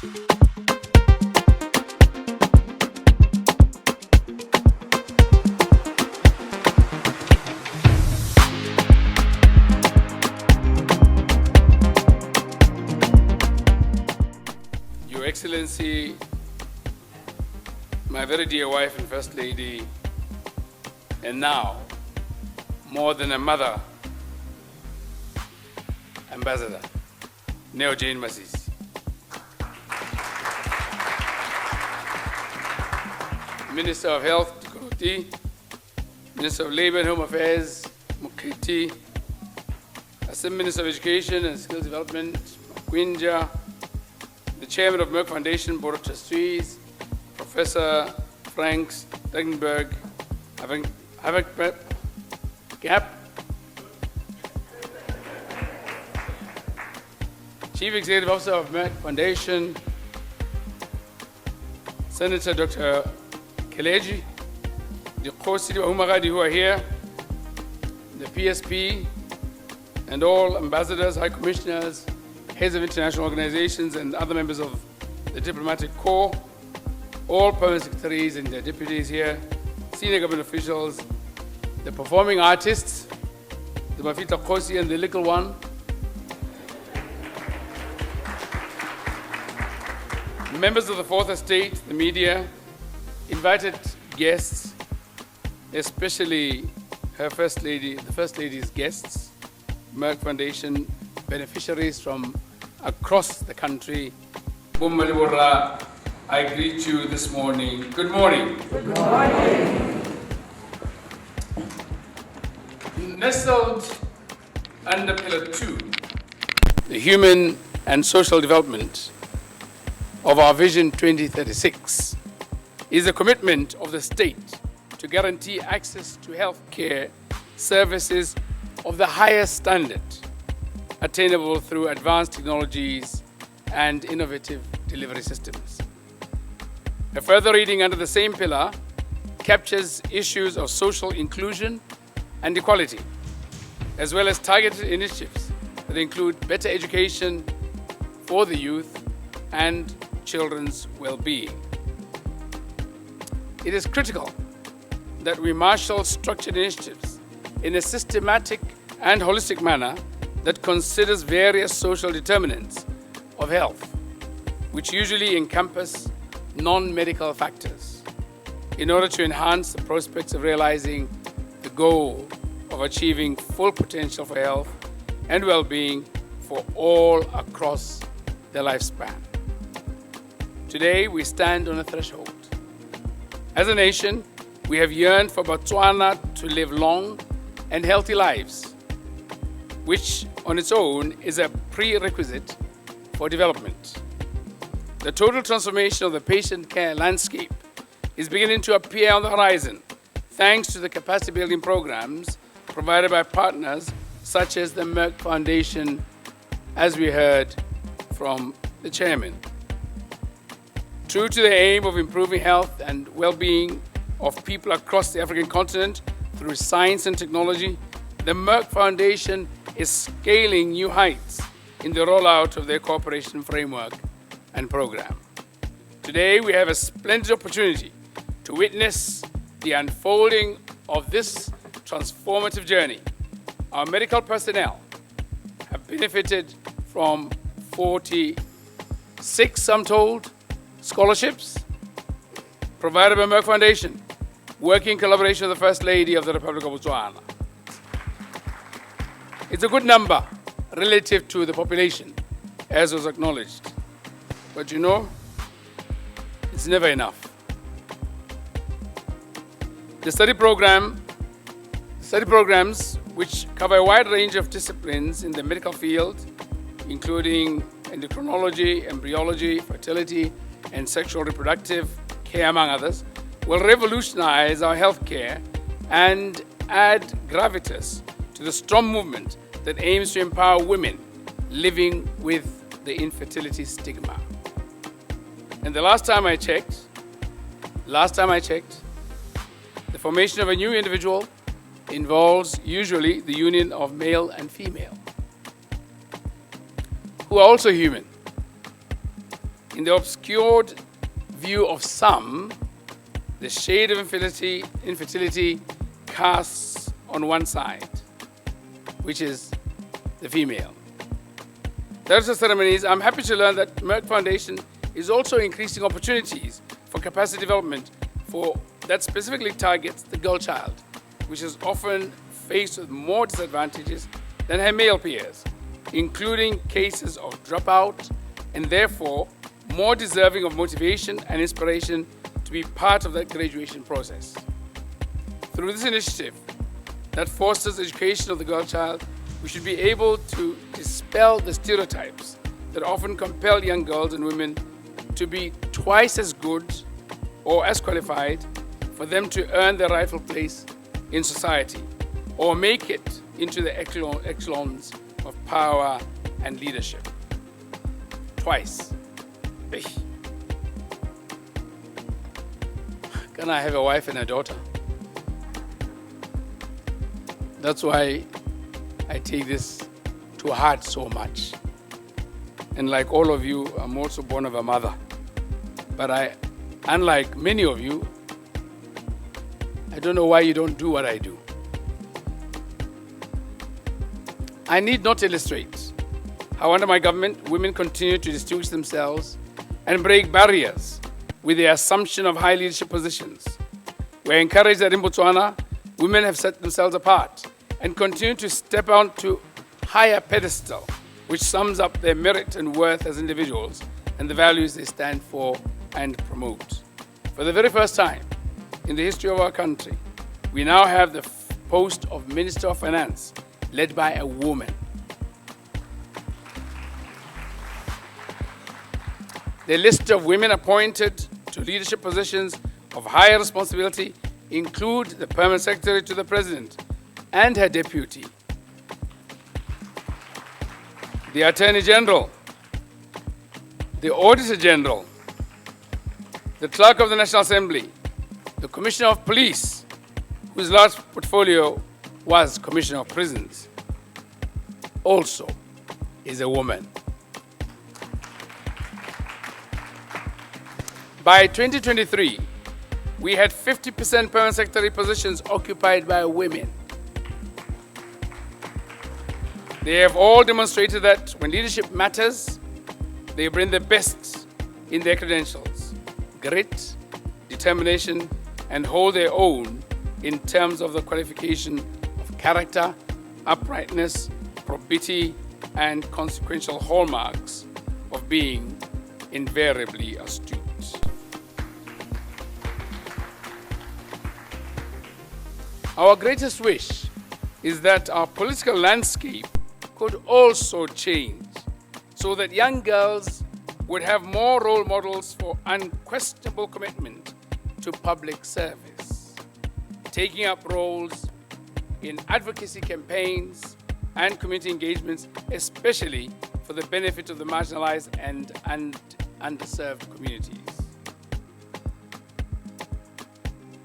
Your Excellency, my very dear wife and First Lady, and now, more than a mother, Ambassador, Neo Jane Masisi. Minister of Health, Tukuruti, Minister of Labour and Home Affairs, MOKGWEETSI, Assistant Minister of Education and Skills Development, MOKGWEETSI, the Chairman of Merck Foundation, Board of Trustees, Professor Frank Stangenberg Haverkamp, Chief Executive Officer of Merck Foundation, Senator Dr. Kelej, the co-city who are here, the PSP, and all ambassadors, high commissioners, heads of international organizations, and other members of the diplomatic corps, all permanent secretaries and their deputies here, senior government officials, the performing artists, the Mafita Kosi and the little one, members of the Fourth Estate, the media, invited guests, especially her First Lady, the First Lady's guests, Merck Foundation beneficiaries from across the country. I greet you this morning. Good morning. Good morning. Nestled under Pillar 2, the human and social development of our Vision 2036 is a commitment of the state to guarantee access to health care services of the highest standard, attainable through advanced technologies and innovative delivery systems. A further reading under the same pillar captures issues of social inclusion and equality, as well as targeted initiatives that include better education for the youth and children's well-being. It is critical that we marshal structured initiatives in a systematic and holistic manner that considers various social determinants of health, which usually encompass non-medical factors, in order to enhance the prospects of realizing the goal of achieving full potential for health and well-being for all across their lifespan. Today, we stand on a threshold. As a nation, we have yearned for Botswana to live long and healthy lives, which on its own is a prerequisite for development. The total transformation of the patient care landscape is beginning to appear on the horizon, thanks to the capacity building programs provided by partners such as the Merck Foundation, as we heard from the chairman. True to the aim of improving health and well-being of people across the African continent through science and technology, the Merck Foundation is scaling new heights in the rollout of their cooperation framework and program. Today, we have a splendid opportunity to witness the unfolding of this transformative journey. Our medical personnel have benefited from 46, I'm told, scholarships provided by Merck Foundation, working in collaboration with the First Lady of the Republic of Botswana. It's a good number relative to the population, as was acknowledged. But you know, it's never enough. The study programs, which cover a wide range of disciplines in the medical field, including endocrinology, embryology, fertility, and sexual reproductive care, among others, will revolutionize our healthcare and add gravitas to the strong movement that aims to empower women living with the infertility stigma. And the last time I checked, the formation of a new individual involves usually the union of male and female, who are also human. In the obscured view of some, the shade of infertility casts on one side, which is the female. There are ceremonies. I'm happy to learn that Merck Foundation is also increasing opportunities for capacity development that specifically targets the girl child, which is often faced with more disadvantages than her male peers, including cases of dropout and therefore more deserving of motivation and inspiration to be part of that graduation process. Through this initiative that fosters education of the girl child, we should be able to dispel the stereotypes that often compel young girls and women to be twice as good or as qualified for them to earn their rightful place in society or make it into the echelons of power and leadership. Twice. Can I have a wife and a daughter? That's why I take this to heart so much. And like all of you, I'm also born of a mother. But unlike many of you, I don't know why you don't do what I do. I need not illustrate how under my government, women continue to distinguish themselves and break barriers with the assumption of high leadership positions. We're encouraged that in Botswana, women have set themselves apart and continue to step onto higher pedestal, which sums up their merit and worth as individuals and the values they stand for and promote. For the very first time in the history of our country, we now have the post of Minister of Finance led by a woman. The list of women appointed to leadership positions of higher responsibility include the Permanent Secretary to the President and her deputy, the Attorney General, the Auditor General, the Clerk of the National Assembly, the Commissioner of Police, whose last portfolio was Commissioner of Prisons, also is a woman. By 2023, we had 50% permanent secretary positions occupied by women. They have all demonstrated that when leadership matters, they bring the best in their credentials, grit, determination, and hold their own in terms of the qualification of character, uprightness, probity, and consequential hallmarks of being invariably astute. Our greatest wish is that our political landscape could also change so that young girls would have more role models for unquestionable commitment to public service, taking up roles in advocacy campaigns and community engagements, especially for the benefit of the marginalized and underserved communities.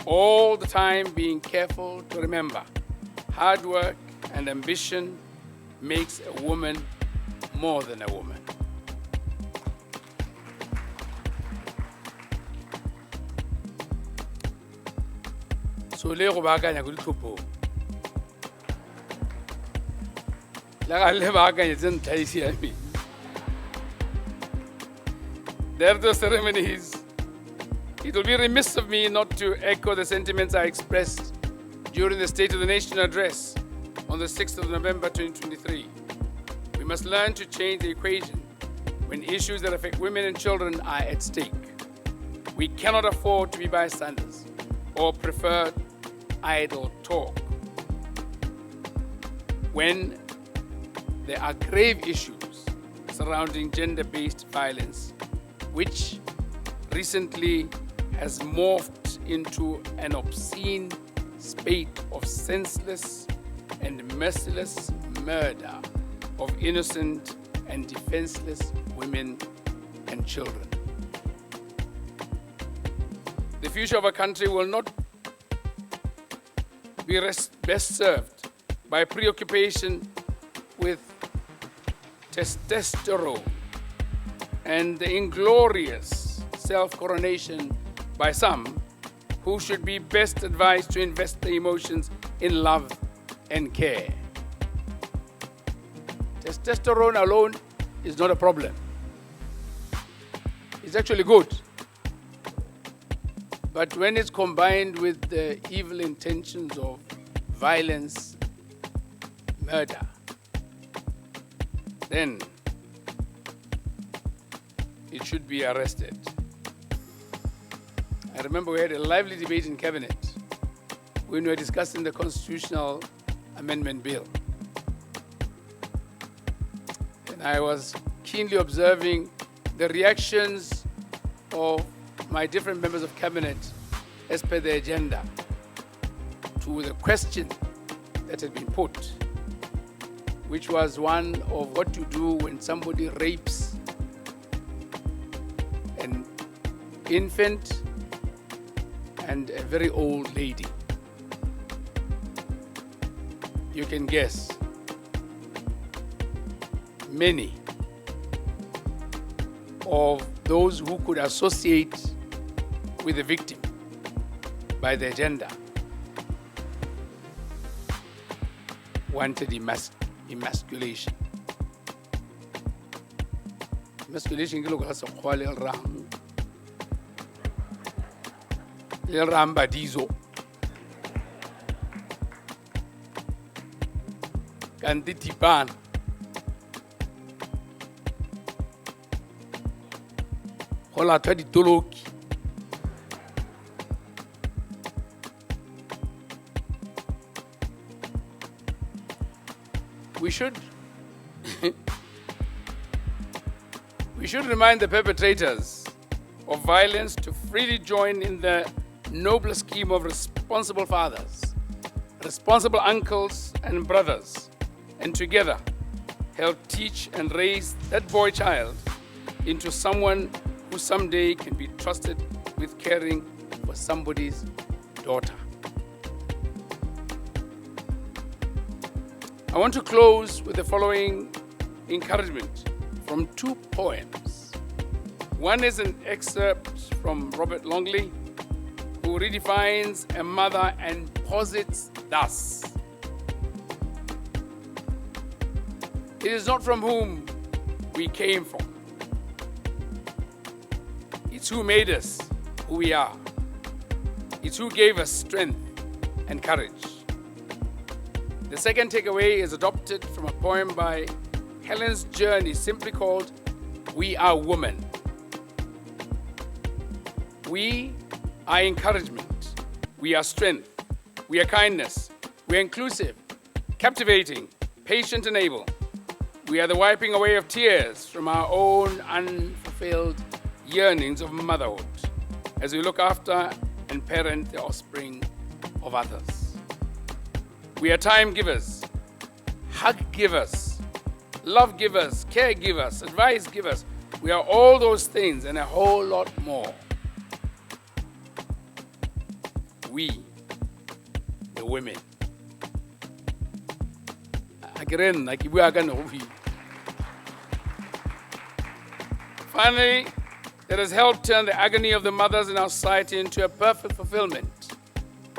All the time being careful to remember hard work and ambition makes a woman more than a woman. So le go baakanya go ditlhopho la ga le baakanya tse nthaisi ya me. There are the ceremonies. It will be remiss of me not to echo the sentiments I expressed during the State of the Nation address on the 6th of November 2023. We must learn to change the equation when issues that affect women and children are at stake. We cannot afford to be bystanders or prefer idle talk. When there are grave issues surrounding gender-based violence, which recently has morphed into an obscene spate of senseless and merciless murder of innocent and defenseless women and children. The future of our country will not be best served by preoccupation with testosterone and the inglorious self-coronation by some who should be best advised to invest their emotions in love and care. Testosterone alone is not a problem. It's actually good. But when it's combined with the evil intentions of violence, murder, then it should be arrested. I remember we had a lively debate in Cabinet when we were discussing the Constitutional Amendment Bill. And I was keenly observing the reactions of my different members of Cabinet as per the agenda to the question that had been put, which was one of what to do when somebody rapes an infant and a very old lady. You can guess, many of those who could associate with the victim by the agenda wanted emasculation. Emasculation ke lo ka sekgowa le ram badizo. Kanti tipana. Go latlhwa ditoloki. We should remind the perpetrators of violence to freely join in the noble scheme of responsible fathers, responsible uncles and brothers, and together help teach and raise that boy child into someone who someday can be trusted with caring for somebody's daughter. I want to close with the following encouragement from two poems. One is an excerpt from Robert Longley, who redefines a mother and posits thus: it is not from whom we came from. It's who made us who we are. It's who gave us strength and courage. The second takeaway is adopted from a poem by Helen's Journey, simply called We Are Women. We are encouragement. We are strength. We are kindness. We are inclusive, captivating, patient and able. We are the wiping away of tears from our own unfulfilled yearnings of motherhood as we look after and parent the offspring of others. We are time givers, hug givers, love givers, care givers, advice givers. We are all those things and a whole lot more. We, the women. Finally, let us help turn the agony of the mothers in our society into a perfect fulfillment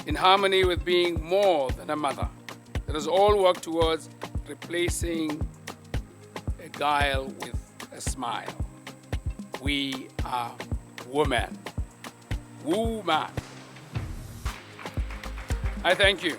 in harmony with being more than a mother. Let us all work towards replacing a guile with a smile. We are women. Woman. I thank you.